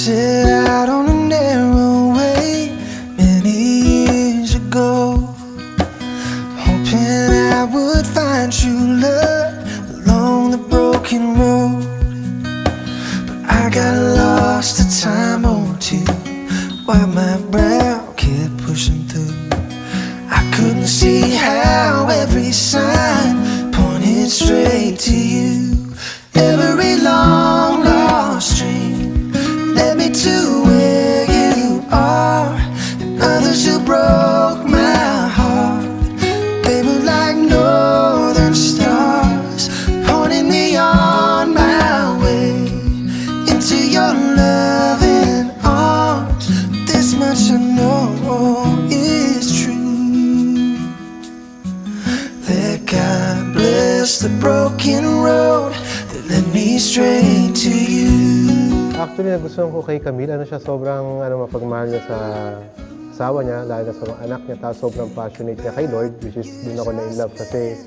set out on a narrow way many years ago, hoping I would find true love along the broken road. But I got lost a time or two while my brow kept pushing through. I couldn't see how every sign pointed straight to you. Every long lost dream led me to where you are, and others who broke my heart, they were like northern stars, pointing me on my way into your loving arms. This much I know is true, that God bless the broken road that led me straight to you. Actually, nagustuhan ko kay Camille, siya, sobrang mapagmahal niya sa asawa niya, lalo na sa mga anak niya, tapos sobrang passionate niya kay Lord, which is doon ako na-in-love kasi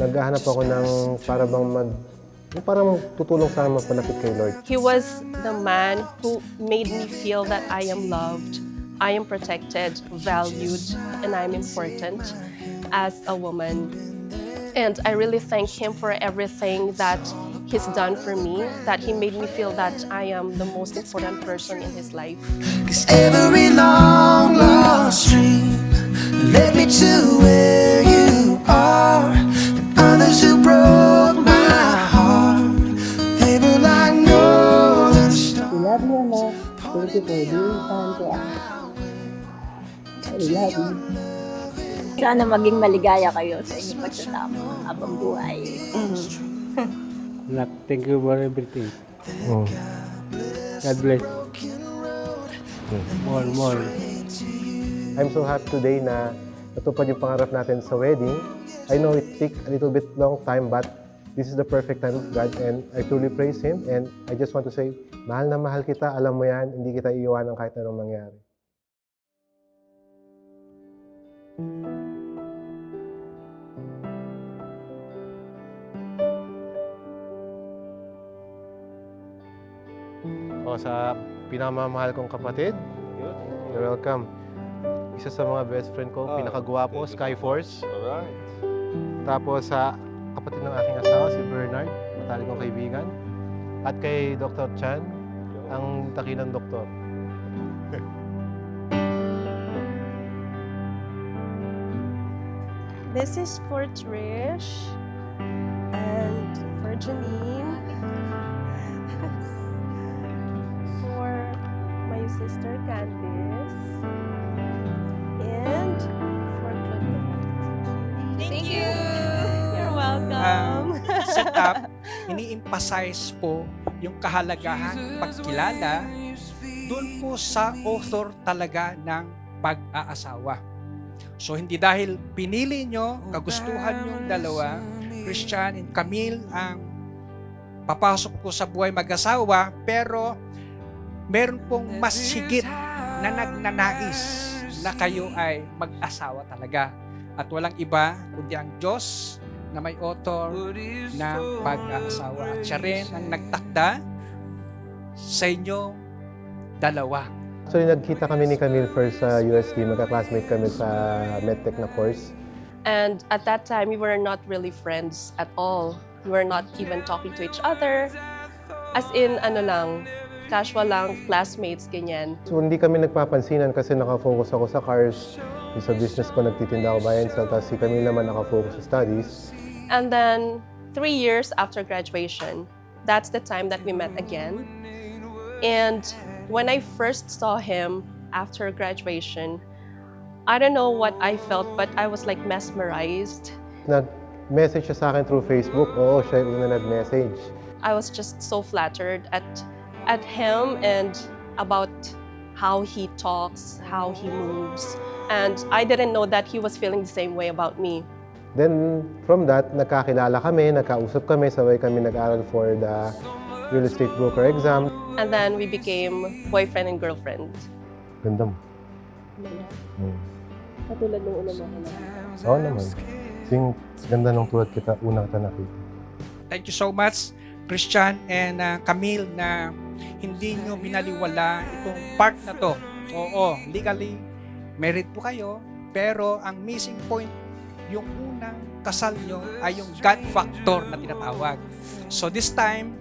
naghahanap ako ng parang tutulong sa akin magpalapit kay Lord. He was the man who made me feel that I am loved, I am protected, valued, and I'm important as a woman. And I really thank him for everything that he's done for me, that he made me feel that I am the most important person in his life. 'Cause every long lost dream led me to where you are, and others who broke my heart, they were like northern stars. We love you, Anak. Thank you for being kind to us. I love you. Sana maging maligaya kayo sa inyong pagsasama habang buhay. Anak, thank you for everything. God bless. More. I'm so happy today na natupad yung pangarap natin sa wedding. I know it took a little bit long time, but this is the perfect time of God, and I truly praise Him. And I just want to say, mahal na mahal kita, alam mo yan, hindi kita iiwanan kahit anong mangyari. O, sa pinamamahal kong kapatid, you're welcome. Isa sa mga best friend ko, pinakagwapo, Skyforce. Alright. Tapos sa kapatid ng aking asawa, si Bernard, matalik kong kaibigan. At kay Dr. Chan, ang takinang doktor. This is for Trish and for Janine, for my sister Candice, and for Claudette. Thank you! You're welcome. Setup, ini-emphasize po yung kahalagahan pagkilala doon po sa author talaga ng pag-aasawa. So hindi dahil pinili nyo, kagustuhan yung dalawa, Christian and Camille, ang papasok po sa buhay mag-asawa, pero meron pong mas higit na nagnanais na kayo ay mag-asawa talaga. At walang iba kundi ang Diyos na may author ng pag-aasawa. At siya rin ang nagtakda sa inyong dalawa. Actually, nagkita kami ni Camille first sa UST. Magka-classmate kami sa medtech na course. And at that time, we were not really friends at all. We were not even talking to each other. As in, casual lang, classmates, ganyan. So, hindi kami nagpapansinan kasi nakafocus ako sa cars. Sa business ko, nagtitinda ako buy and sell. Tapos si Camille naman nakafocus sa studies. And then, 3 years after graduation, that's the time that we met again. And when I first saw him after graduation, I don't know what I felt, but I was like mesmerized. Nag-message siya sa akin through Facebook. Oo, siya yung una nag-message. I was just so flattered at him and about how he talks, how he moves. And I didn't know that he was feeling the same way about me. Then, from that, nagkakilala kami, nagkausap kami, sabay kami nag-aral for the real estate broker exam. And then we became boyfriend and girlfriend. Ganda mo. Katulad nung una mo. Oo naman. Sing ganda nung tulad kita, una kita nakita. Thank you so much. Christian and Camille, na hindi nyo binaliwala itong part na to. Oo, legally married po kayo, pero ang missing point, yung unang kasal nyo ay yung God factor na tinatawag. So this time,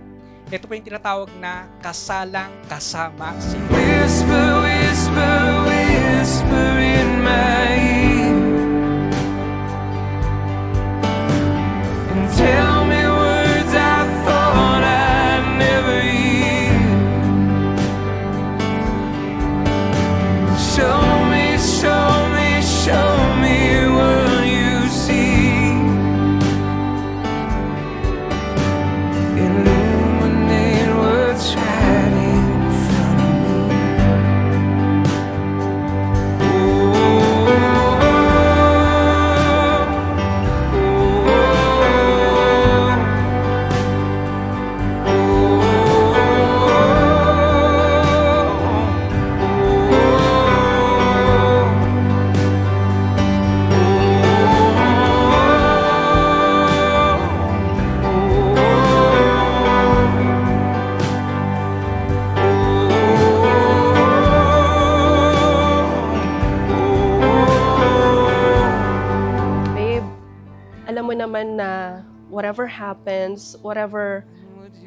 ito po yung tinatawag na kasalang kasama si Whisper, whisper, whisper in my ear and tell me words I thought I'd never hear. Show me, show me, show me what you see. Illuminate what's right in front of me. Babe, alam mo naman na whatever happens, whatever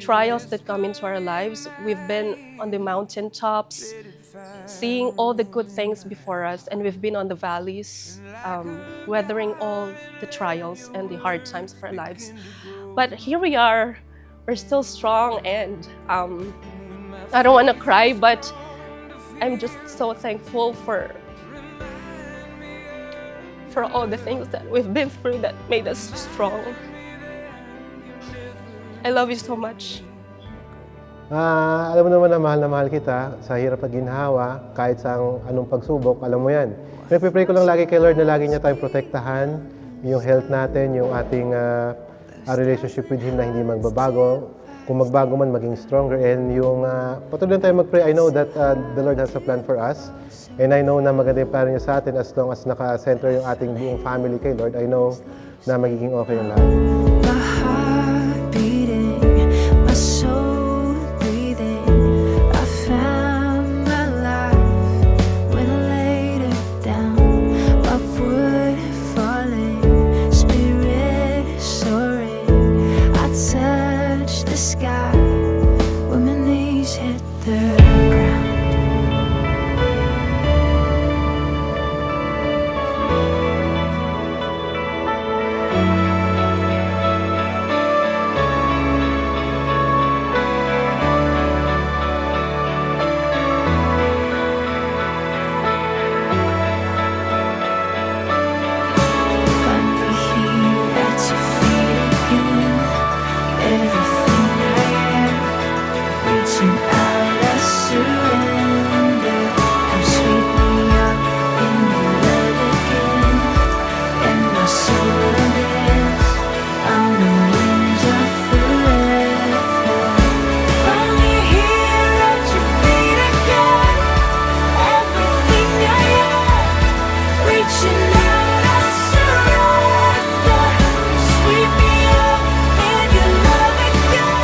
trials that come into our lives, we've been on the mountaintops, seeing all the good things before us, and we've been on the valleys, weathering all the trials and the hard times of our lives. But here we are, we're still strong, and I don't want to cry, but I'm just so thankful for all the things that we've been through that made us strong. I love you so much. Alam mo naman na mahal kita sa hirap at ginhawa, kahit sa anong pagsubok, alam mo yan. Pray ko lang lagi kay Lord na lagi niya tayong protektahan, yung health natin, yung ating relationship with Him na hindi magbabago. Kung magbago man, maging stronger. And yung patuloy tayo mag-pray, I know that the Lord has a plan for us. And I know na maganda yung plan niya sa atin as long as naka-center yung ating buong family kay Lord. I know na magiging okay yung lahat. My heart beating, my soul breathing. I found my life when I laid it down. Upward falling, spirit soaring. I touch the sky when my knees hit the ground. Finally here at your feet again. Everything I am, reaching out, I surrender. Come sweep me up in your love again, and my soul will dance on the wings of forever. Finally here at your feet again. Everything I am, reaching out, I surrender. Sweep me up in your love again,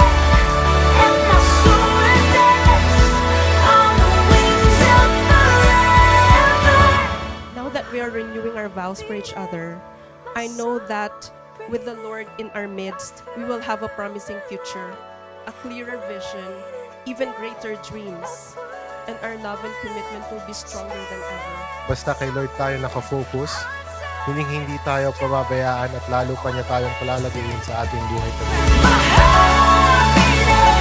and my soul will dance on the wings of forever. Now that we are renewing our vows for each other, I know that with the Lord in our midst, we will have a promising future, a clearer vision, even greater dreams, and our love and commitment will be stronger than ever. Basta kay Lord tayo nakafocus, hindi tayo pababayaan at lalo pa niya tayong palalagayin sa ating buhay. My heart beating,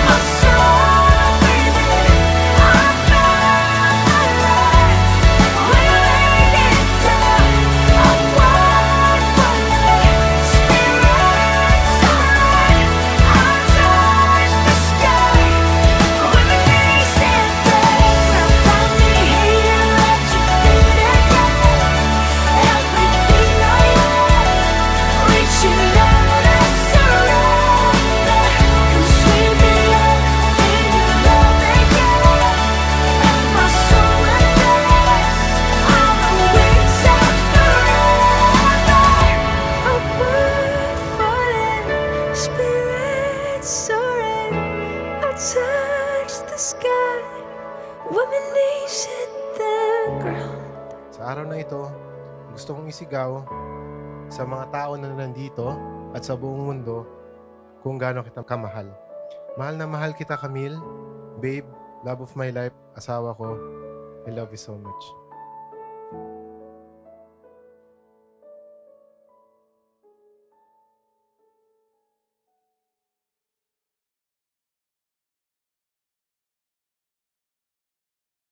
my soul breathing. I found my life when I laid it down. Upward falling, spirit soaring. I touch the sky when my knees hit the ground. Finally here at your feet again. Everything I am, reaching out, I surrender. my knees hit the ground. Sa araw na ito, gusto kong isigaw sa mga tao na nandito at sa buong mundo kung gaano kita kamahal. Mahal na mahal kita, Camille. Babe, love of my life, asawa ko. I love you so much.